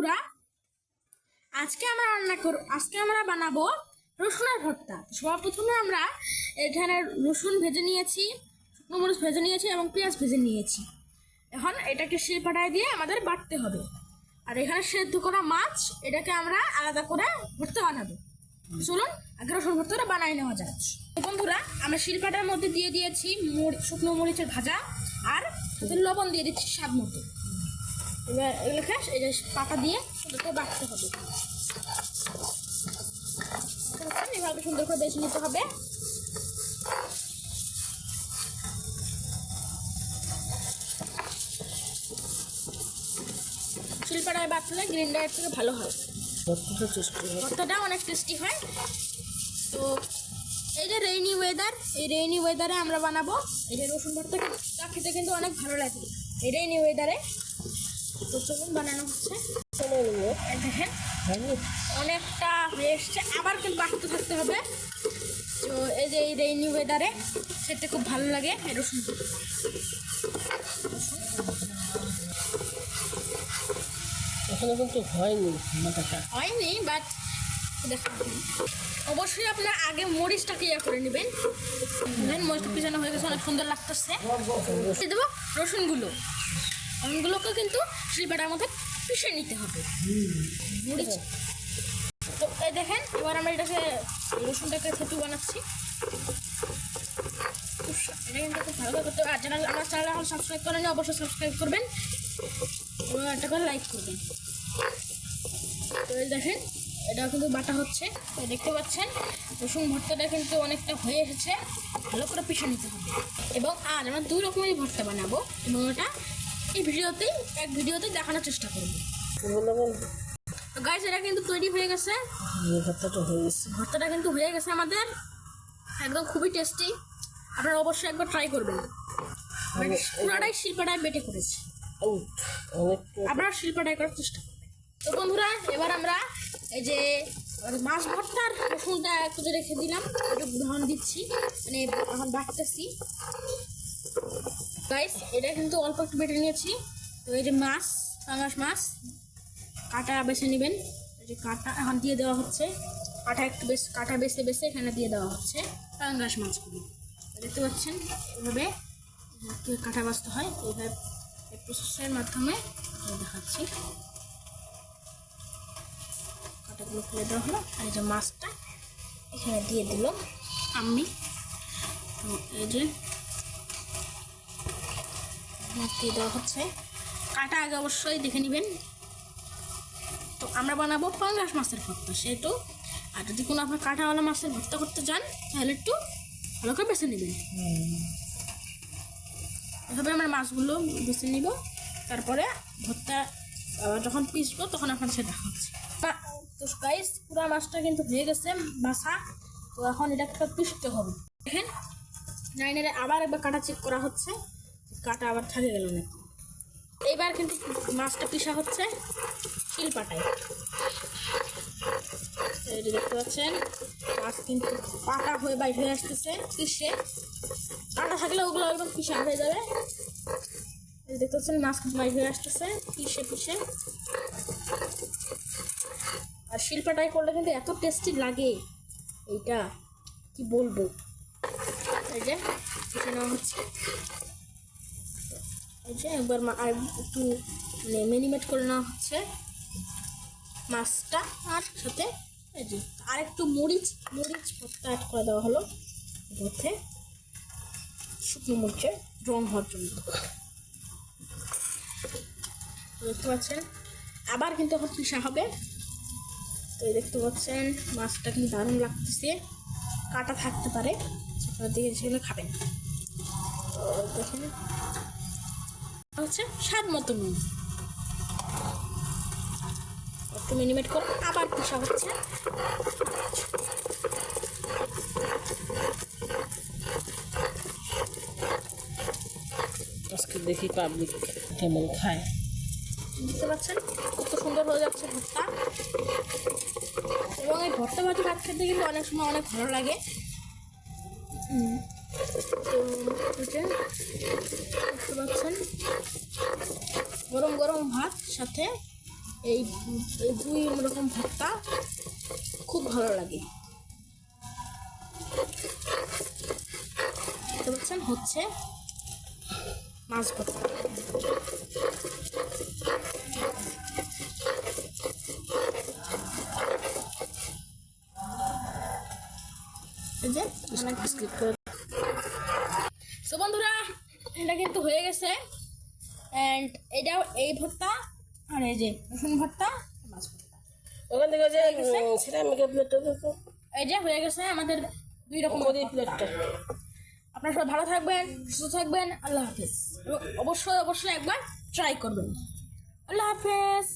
বন্ধুরা, আজকে আমরা বানাবো রসুনের ভর্তা। সবার প্রথমে আমরা এখানে রসুন ভেজে নিয়েছি, শুকনো মরিচ ভেজে নিয়েছি এবং পেঁয়াজ ভেজে নিয়েছি। এখন এটাকে শিলপাটায় দিয়ে আমাদের বাটতে হবে। আর এখানে সেদ্ধ করা মাছ, এটাকে আমরা আলাদা করে ভর্তা বানাবো। চলুন আগে রসুন ভর্তাটা বানাই নেওয়া যাক। বন্ধুরা, আমরা শিলপাটার মধ্যে দিয়ে দিয়েছি শুকনো মরিচের ভাজা আর লবণ দিয়ে দিচ্ছি স্বাদ মতো। এবার এগুলোকে এই যে পাতা দিয়ে ওটাকে বাটতে হবে। এভাবে সুন্দর করে বেছে নিতে হবে। শিলপাটায় বাটলে গ্রাইন্ডারের থেকে ভালো হয়, ভর্তাটা অনেক টেস্টি হয়। তো এই যে রেইনি ওয়েদার, এই রেইনি ওয়েদারে আমরা বানাবো এই যে রসুন ভর্তা। খেতে কিন্তু অনেক ভালো লাগে এই রেইনি ওয়েদারে। তো চলুন বানানো হচ্ছে। দেখেন অনেকটা হয়ে এসছে, আবার কিন্তু বাটতে থাকতে হবে। তো এই যে এই রেইনি ওয়েদারে খেতে খুব ভালো লাগে এই রসুন। এখনো কিন্তু হয়নি, বাট দেখুন অবশ্যই আপনার আগে মরিচটাকে করে নেবেন। মরিচটা পিছানো হয়ে গেছে, অনেক সুন্দর লাগতেছে। দেবো রসুনগুলোকে কিন্তু শিলপাটার মধ্যে পিষে নিতে হবে মরিচ। তো এই দেখেন, এবার আমরা এটাকে রসুনটাকে থেতু বানাচ্ছি। এটা কিন্তু খুব ভালো করতে হবে। আর যারা আমার চ্যানেল এখন সাবস্ক্রাইব করেনি অবশ্যই সাবস্ক্রাইব করবেন এবং একটা করে লাইক করবেন। তো এই দেখেন এটাও কিন্তু বাটা হচ্ছে। তো দেখতে পাচ্ছেন রসুন ভর্তাটা কিন্তু অনেকটা হয়ে এসেছে। ভালো করে পিষে নিতে হবে। এবং আজ আমরা দুই রকমেরই ভর্তা বানাবো এবং ওটা এই ভিডিওতেই দেখানোর চেষ্টা করবো। গাইস, এটা কিন্তু তৈরি হয়ে গেছে। ভর্তাটা কিন্তু হয়ে গেছে আমাদের, একদম খুবই টেস্টি। আপনারা অবশ্যই একবার ট্রাই করবেন। পুরাটাই শিলপাটায় বেটে করেছি, আপনারা শিলপাটায় করার চেষ্টা করবেন। তো বন্ধুরা, এবার আমরা এই যে মাছ ভর্তার রসুনটা একটু রেখে দিলাম, একটু উদাহরণ দিচ্ছি, মানে এখন বাটতেছি। গাইস, এটা কিন্তু অল্প একটু বেটে নিয়েছি। তো এই যে মাছ, পাঙ্গাস মাছ কাটা বেছে নেবেন। এই যে কাটা এখন দিয়ে দেওয়া হচ্ছে, কাটা বেছে এখানে দিয়ে দেওয়া হচ্ছে পাঙ্গাস মাছগুলো। দেখতে পাচ্ছেন এভাবে কাটা বাছতে হয়। এইভাবে এই প্রসেসের মাধ্যমে দেখাচ্ছি। কাটাগুলো ফেলে দেওয়া হলো, আর এই যে মাছটা এখানে দিয়ে দিল আমি। তো এই যে মাছ দিয়ে দেওয়া হচ্ছে। কাটা আগে অবশ্যই দেখে নেবেন। তো আমরা বানাবো পাঙ্গাস মাছের ভর্তা, সেহেতু আর যদি কোনো আপনার কাঁটাওয়ালা মাছের ভর্তা করতে চান তাহলে একটু ভালো করে বেছে নেবেন। এভাবে আমরা মাছগুলো বেছে নিব, তারপরে ভর্তা যখন পিসবো তখন আপনার সেটা দেখা হচ্ছে। তো গাইস, পুরা মাছটা কিন্তু হয়ে গেছে বাছা। তো এখন এটাকে পিষতে হবে। দেখেন নাইনারে আবার একবার কাটা চেক করা হচ্ছে, কাটা আবার থাকে গেল না। এইবার কিন্তু মাছটা পিষা হচ্ছে শিলপাটায়। এই যে দেখতে পাচ্ছেন মাছ কিন্তু পাটা হয়ে বাইর হয়ে আসতেছে। পিষে কাটা থাকলে ওগুলো একদম পিষা হয়ে যাবে। এই দেখতে পাচ্ছেন মাছ কিন্তু বাইর হয়ে আসতেছে পিষে। আর শিলপাটায় করলে কিন্তু এত টেস্টি লাগে, এইটা কি বলবো। এই যে পিষে নেওয়া হচ্ছে। এই যে একবার একটু মেরিনেট করে নেওয়া হচ্ছে মাছটা, আর সাথে এই যে আর একটু মরিচ ভর্তা অ্যাড করে দেওয়া হলো মধ্যে, শুকনো মরিচের রং হওয়ার জন্য। দেখতে পাচ্ছেন আবার কিন্তু এখন পিষা হবে। তো দেখতে পাচ্ছেন মাছটা কিন্তু দারুণ লাগতেছে। কাটা থাকতে পারে, দিকে সেগুলো খাবেন। দেখেন হচ্ছে স্বাদ মতো নুন, একটু মিনিমেট করে আবার পিষা হচ্ছে। আজকে দেখি পাবলিক কেমন খায়। বুঝতে পারছেন কত সুন্দর হয়ে যাচ্ছে ভর্তা। এবং এই ভর্তা ভাজি ভাত খেতে কিন্তু অনেক সময় অনেক ভালো লাগে। তো বুঝতে পারছেন গরম গরম ভাত সাথে এই এই দুই রকম ভর্তা খুব ভালো লাগে। দেখতে পাচ্ছেন হচ্ছে মাছ ভর্তা। এই যে অনেক স্কিপ করে তো বন্ধুরা এটা কিন্তু হয়ে গেছে। অ্যান্ড এটাও এই ভর্তা আর এই যে রসুন ভর্তা মাছ ভর্তা ওখান থেকে যে সিরামিকের প্লেটটা দেখো, এই যে হয়ে গেছে আমাদের দুই রকম ওই প্লেটটা। আপনারা সবাই ভালো থাকবেন, সুস্থ থাকবেন। আল্লাহ হাফেজ। এবং অবশ্যই অবশ্যই একবার ট্রাই করবেন। আল্লাহ হাফেজ।